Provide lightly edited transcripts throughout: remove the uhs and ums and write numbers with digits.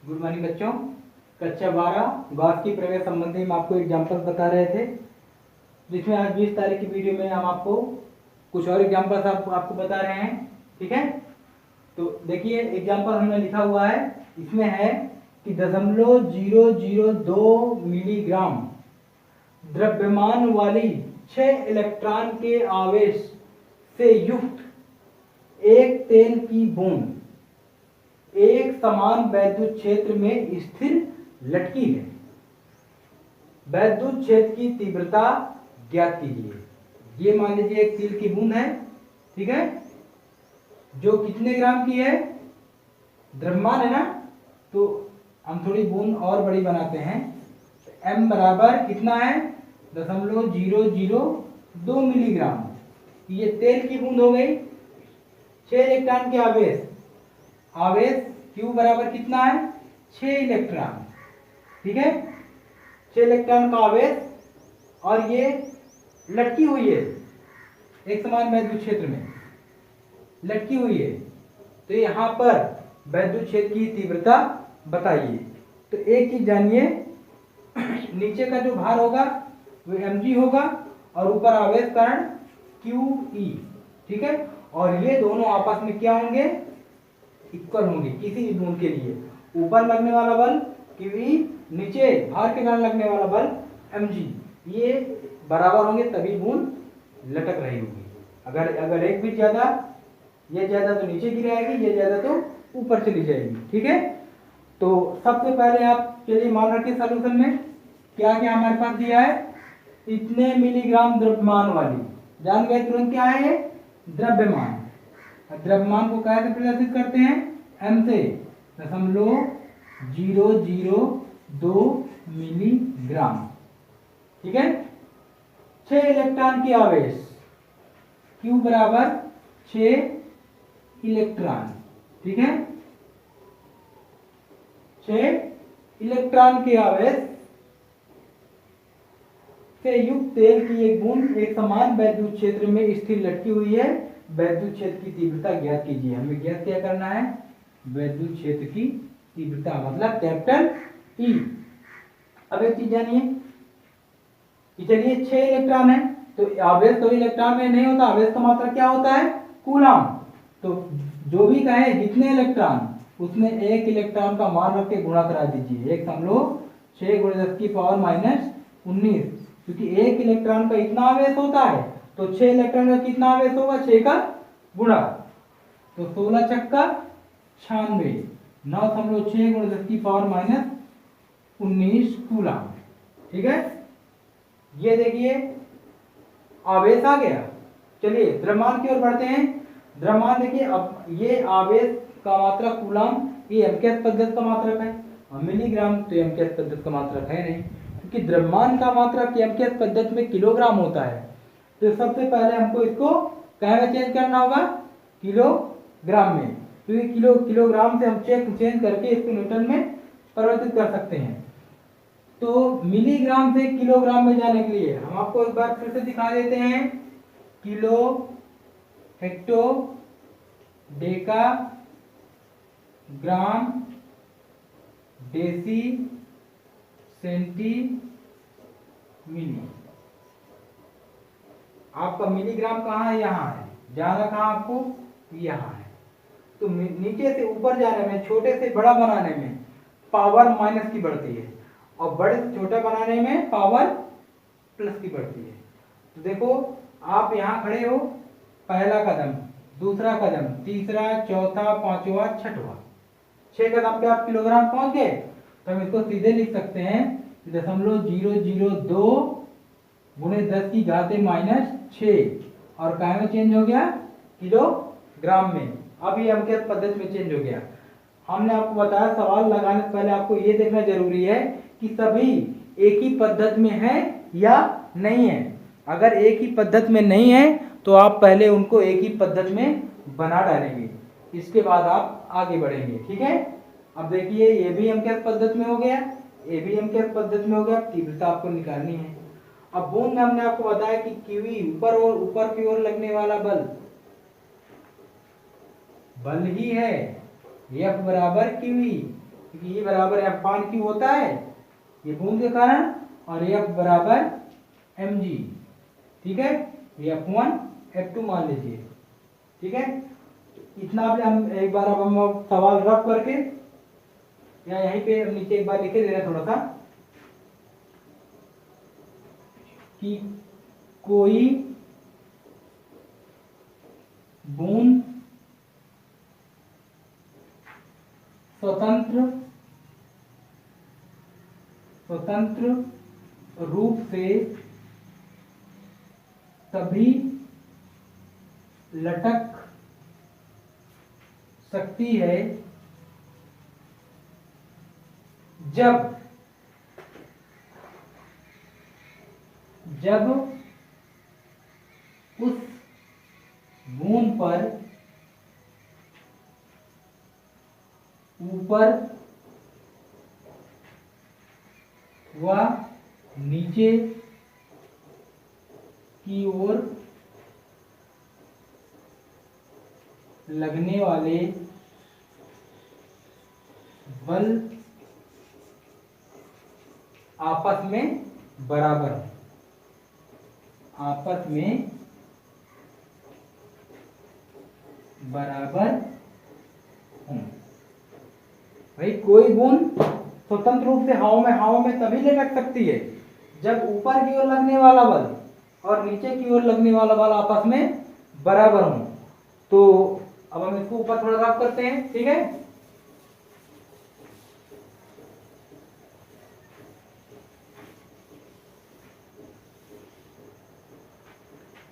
Good morning बच्चों। कक्षा 12 Gauss की प्रक्रिया संबंधी हम आपको एग्जाम्पल बता रहे थे, जिसमें आज 20 तारीख की वीडियो में हम आपको कुछ और एग्जाम्पल्स आपको बता रहे हैं। ठीक है, तो देखिए एग्जाम्पल हमने लिखा हुआ है, इसमें है कि 0.002 मिलीग्राम द्रव्यमान वाली 6 इलेक्ट्रॉन के आवेश से युक्त एक तेल की बूंद एक समान वैद्युत क्षेत्र में स्थिर लटकी है। वैद्युत क्षेत्र की तीव्रता ज्ञात कीजिए। ये मान लीजिए एक तेल की बूंद है, ठीक है, जो कितने ग्राम की है, द्रव्यमान है ना, तो हम थोड़ी बूंद और बड़ी बनाते हैं। m बराबर कितना है, 0.002 मिलीग्राम। ये तेल की बूंद हो गई। 6 इलेक्ट्रॉन के आवेश Q बराबर कितना है, 6 इलेक्ट्रॉन। ठीक है, 6 इलेक्ट्रॉन का आवेश, और ये लटकी हुई है एक समान वैद्युत क्षेत्र में, लटकी हुई है। तो यहाँ पर वैद्युत क्षेत्र की तीव्रता बताइए। तो एक चीज जानिए, नीचे का जो भार होगा वो mg होगा और ऊपर आवेश कण QE। ठीक है, और ये दोनों आपस में क्या होंगे, इक्वल होंगे। किसी भी बूंद के लिए ऊपर लगने वाला बल QE, नीचे भार के कारण लगने वाला बल mg, ये बराबर होंगे, तभी बूंद लटक रही होगी। अगर एक भी ज्यादा, ये ज्यादा तो नीचे गिर आएगी, ये ज्यादा तो ऊपर चली जाएगी। ठीक है, तो सबसे पहले आप चलिए मान रखिए सॉल्यूशन में क्या क्या हमारे पास दिया है, इतने मिलीग्राम द्रव्यमान वाली, जान गए तुरंत क्या है ये, द्रव्यमान। द्रव्यमान को कैसे प्रदर्शित करते हैं, m से, 0.002 मिलीग्राम। ठीक है, 6 इलेक्ट्रॉन के आवेश, Q बराबर 6 इलेक्ट्रॉन। ठीक है, 6 इलेक्ट्रॉन के आवेश से युक्त तेल की एक बूंद एक समान वैद्युत क्षेत्र में स्थिर लटकी हुई है। वैद्युत क्षेत्र की तीव्रता ज्ञात कीजिए। हमें ज्ञात क्या करना है, वैद्युत क्षेत्र की तीव्रता, मतलब कैपिटल E। अब एक चीज जानिए कि चलिए 6 इलेक्ट्रॉन है, तो आवेश तो इलेक्ट्रॉन में नहीं होता, आवेश का मात्रा क्या होता है, कूलम। तो जो भी कहे जितने इलेक्ट्रॉन, उसमें एक इलेक्ट्रॉन का मान रख के गुणा करा दीजिए। एक समझो 6 × 10⁻⁻⁹, क्योंकि एक इलेक्ट्रॉन का इतना आवेश होता है, तो 6 इलेक्ट्रॉन का कितना आवेश होगा, 6 का गुणा, तो 16 छक्का 96, 9.6 × 10⁻⁻19 कूलम। ठीक है, ये देखिए आवेश आ गया। चलिए द्रव्यमान की ओर बढ़ते हैं। द्रव्यमान देखिए, अब ये आवेश का मात्रक कूलम, ये एमकेएस पद्धति का मात्रक है, और मिलीग्राम तो एमकेएस पद्धति का मात्रक है नहीं, क्योंकि द्रव्यमान का मात्रक एमकेएस पद्धति में किलोग्राम होता है। तो सबसे पहले हमको इसको क्या में चेंज करना होगा, किलोग्राम में, क्योंकि किलोग्राम से हम चेंज करके इसको न्यूटन में परिवर्तित कर सकते हैं। तो मिलीग्राम से किलोग्राम में जाने के लिए हम आपको एक बार फिर से दिखा देते हैं, किलो, हेक्टो, डेका, ग्राम, डेसी, सेंटी, मिली। आपका मिलीग्राम कहाँ है, यहाँ है, जाना कहाँ आपको, यहाँ है। तो नीचे से ऊपर जाने में, छोटे से बड़ा बनाने में पावर माइनस की बढ़ती है, और बड़े से छोटा बनाने में पावर प्लस की बढ़ती है। तो देखो आप यहाँ खड़े हो, पहला कदम, दूसरा कदम, तीसरा, चौथा, पांचवा, छठवां, 6 कदम पे आप किलोग्राम पहुंच गए। तो हम इसको सीधे लिख सकते हैं 0.002 × 10⁻⁻⁶, और काय में चेंज हो गया, किलोग्राम में। अब ये एमकेएस पद्धति में चेंज हो गया। हमने आपको बताया सवाल लगाने से पहले आपको ये देखना जरूरी है कि सभी एक ही पद्धति में है या नहीं है। अगर एक ही पद्धति में नहीं है तो आप पहले उनको एक ही पद्धति में बना डालेंगे, इसके बाद आप आगे बढ़ेंगे। ठीक है, अब देखिए ये भी एमकेएस पद्धति में हो गया, ये भी एमकेएस पद्धति में हो गया। तीव्रता आपको निकालनी है। अब बूंद में हमने आपको बताया कि QE, ऊपर की ओर लगने वाला बल ही है, F बराबर QE। क्योंकि E बराबर F/Q होता है ये बूंद के कारण, और F बराबर mg, ठीक है, ये F1 F2 मान लीजिए, ठीक है। इतना भी हम एक बार अब हम सवाल रफ करके या यहीं पे नीचे एक बार लिखे दे रहे हैं थोड़ा सा कि कोई बूंद स्वतंत्र रूप से तभी लटक सकती है जब उस बूंद पर ऊपर व नीचे की ओर लगने वाले बल आपस में बराबर हों। भाई कोई बूंद स्वतंत्र रूप से हवा में तभी लटक सकती है जब ऊपर की ओर लगने वाला बल और नीचे की ओर लगने वाला बल आपस में बराबर हो। तो अब हम इसको ऊपर थोड़ा रफ करते हैं, ठीक है।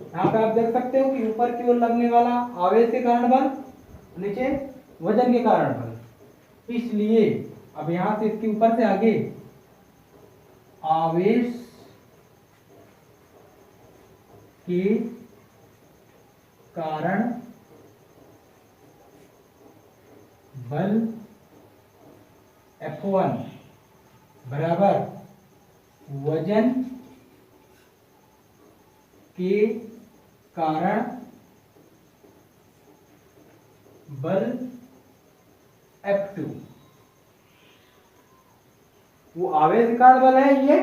यहाँ पे आप देख सकते हो कि ऊपर की ओर लगने वाला आवेश के कारण बल, नीचे वजन के कारण बल। इसलिए अब यहां से इसके ऊपर से आगे आवेश के कारण बल F1 बराबर वजन के कारण बल F2। वो आवेश के कारण बल है, ये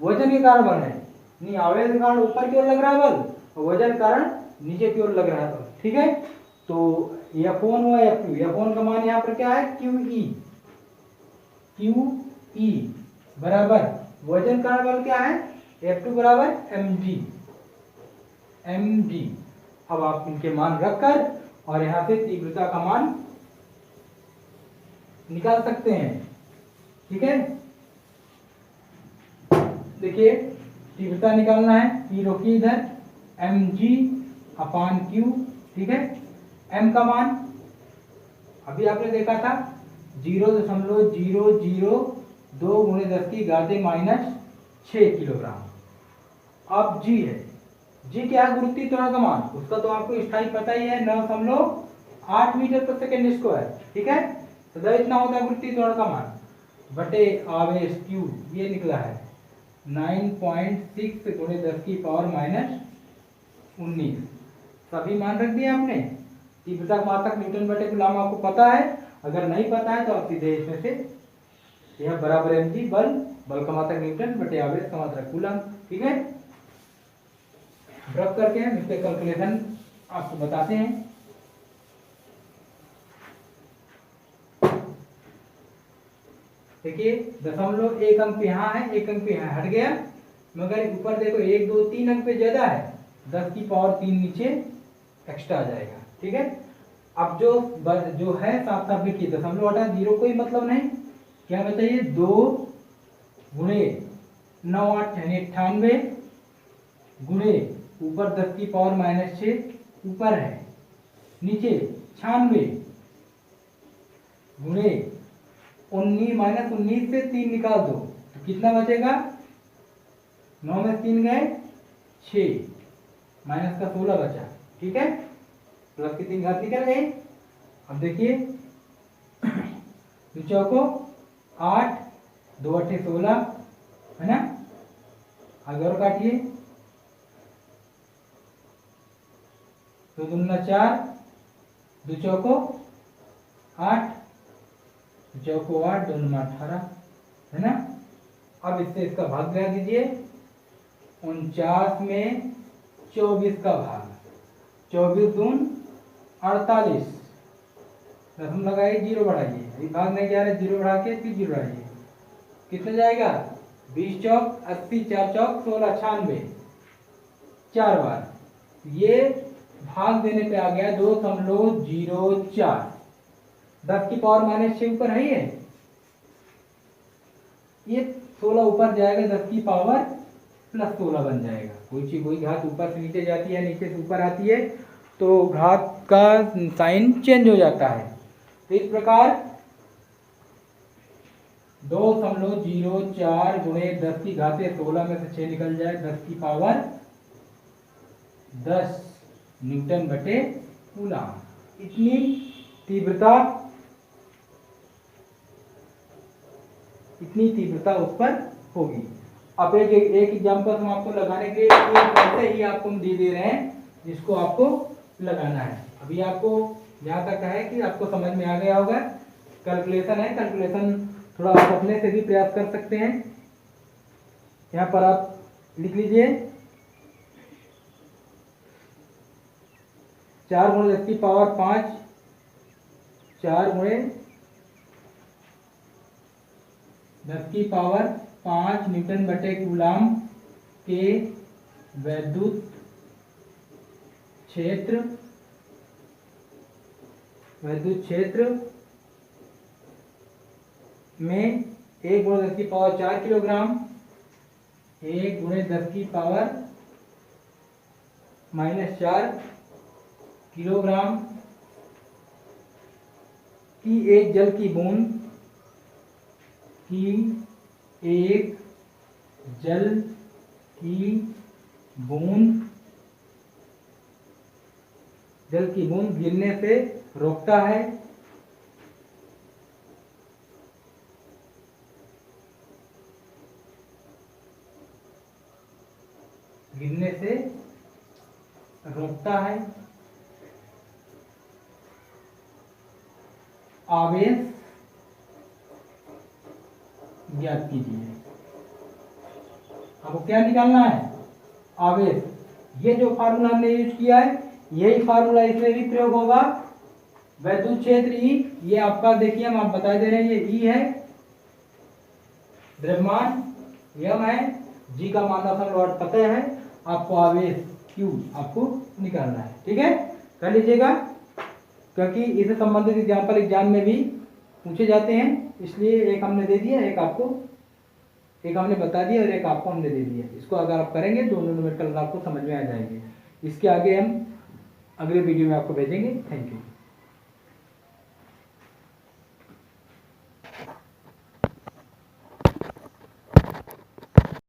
वजन के कारण बल है। नहीं, आवेश के कारण ऊपर की ओर लग रहा है बल और वजन के कारण नीचे की ओर लग रहा है बल, ठीक है। तो F1 व F2, F1 का मान यहाँ पर क्या है QE बराबर वजन कारण बल क्या है F2 बराबर mg। अब आप इनके मान रखकर और यहां से तीव्रता का मान निकाल सकते हैं, ठीक है। देखिए तीव्रता निकालना है, P रोकिए इधर, mg/q, ठीक है। m का मान अभी आपने देखा था 0.002 × 10⁻⁻⁶ किलोग्राम। अब g है, g क्या है, गुरुत्वीय त्वरण का मान, उसका तो आपको स्थायी पता ही है 9.8 मीटर पर सेकेंड स्क्वायर, ठीक है। तो इतना होता है गुरुत्वीय त्वरण का मान बटे आवेश q, ये निकला है 9.6 × 10⁻⁻19। सभी मान रख दिए आपने। तीव्रता का मात्रक न्यूटन बटे कूलम आपको पता है, अगर नहीं पता है तो आप सीधे इसमें से यह बराबर mg, बल का मात्रक न्यूटन बटे आवेश का मात्रक कूलम, ठीक है। रख करके हम इसके कैलकुलेशन आपको बताते हैं। देखिए 0.1 अंक यहाँ है, 1 अंक यहाँ हट गया, मगर ऊपर देखो 1 2 3 अंक पे ज्यादा है, 10⁻³ नीचे एक्स्ट्रा आ जाएगा, ठीक है। अब जो है साफ साफ लिखिए, 0.8 जीरो कोई मतलब नहीं, क्या बताइए 2 × 9 8 यानी 98 गुणे ऊपर 10⁻⁻⁶ ऊपर है, नीचे 96 गुणे 19 से 3 निकाल दो तो कितना बचेगा, 9 में 3 गए 6 माइनस का 16 बचा, ठीक है। प्लस की 3 घात निकल गई। अब देखिए चौको 8 2 8 16 है ना, आगे और काटिए, 2 दूना 4 2 चौको 8 चौको 8, 2 9 18, है ना। अब इससे इसका भाग लगा दीजिए। 49 में 24 का भाग, 24 दून 48, दशम लगाइए, 0 बढ़ाइए, अभी भाग नहीं जा रहा, 0 बढ़ा के फिर 0 बढ़ाइए, कितना जाएगा 20 चौक 80, 4 चौक 16, 96, 4 बार। ये भाग देने पे आ गया 2.04, 10 की पावर -6 ऊपर है ये 16 ऊपर जाएगा, 10 की पावर +16 बन जाएगा। कोई चीज कोई घात ऊपर से नीचे जाती है, नीचे से ऊपर आती है, तो घात का साइन चेंज हो जाता है। तो इस प्रकार 2.04 गुणे 10 की घात 16 में से 6 निकल जाए, 10 की पावर 10 न्यूटन बटे कूलम। इतनी तीव्रता उस पर होगी। अब एक एग्जांपल हम आपको लगाने के लिए वैसे ही आपको हम दे रहे हैं जिसको आपको लगाना है। अभी आपको यहाँ तक है कि आपको समझ में आ गया होगा। कैलकुलेशन है, कैलकुलेशन थोड़ा आप अपने से भी प्रयास कर सकते हैं। यहाँ पर आप लिख लीजिए 4 गुणे 10 की पावर 5, 4 गुणे 10 की पावर 5 न्यूटन बटे कूलम के वैद्युत क्षेत्र में 1 गुणे 10 की पावर 4 किलोग्राम, 1 गुणे 10 की पावर -4 किलोग्राम की एक जल की बूंद गिरने से रोकता है। आवेश ज्ञात कीजिए। आपको क्या निकालना है? आवेश। ये जो फार्मूला हमने यूज किया है, यही फार्मूला इसमें भी प्रयोग होगा। वैद्युत क्षेत्र ई, ये आपका देखिए हम आप बता दे रहे हैं, ये ई है, द्रव्यमान यम है, जी का मान वाट पता है, आपको आवेश क्यू आपको निकालना है। ठीक है, कर लीजिएगा, क्योंकि इससे संबंधित एग्जाम में भी पूछे जाते हैं, इसलिए एक हमने दे दिया, एक हमने बता दिया और एक आपको हमने दे दिया। इसको अगर आप करेंगे दोनों न्यूमेरिकल आपको समझ में आ जाएंगे। इसके आगे हम अगले वीडियो में आपको भेजेंगे। Thank you.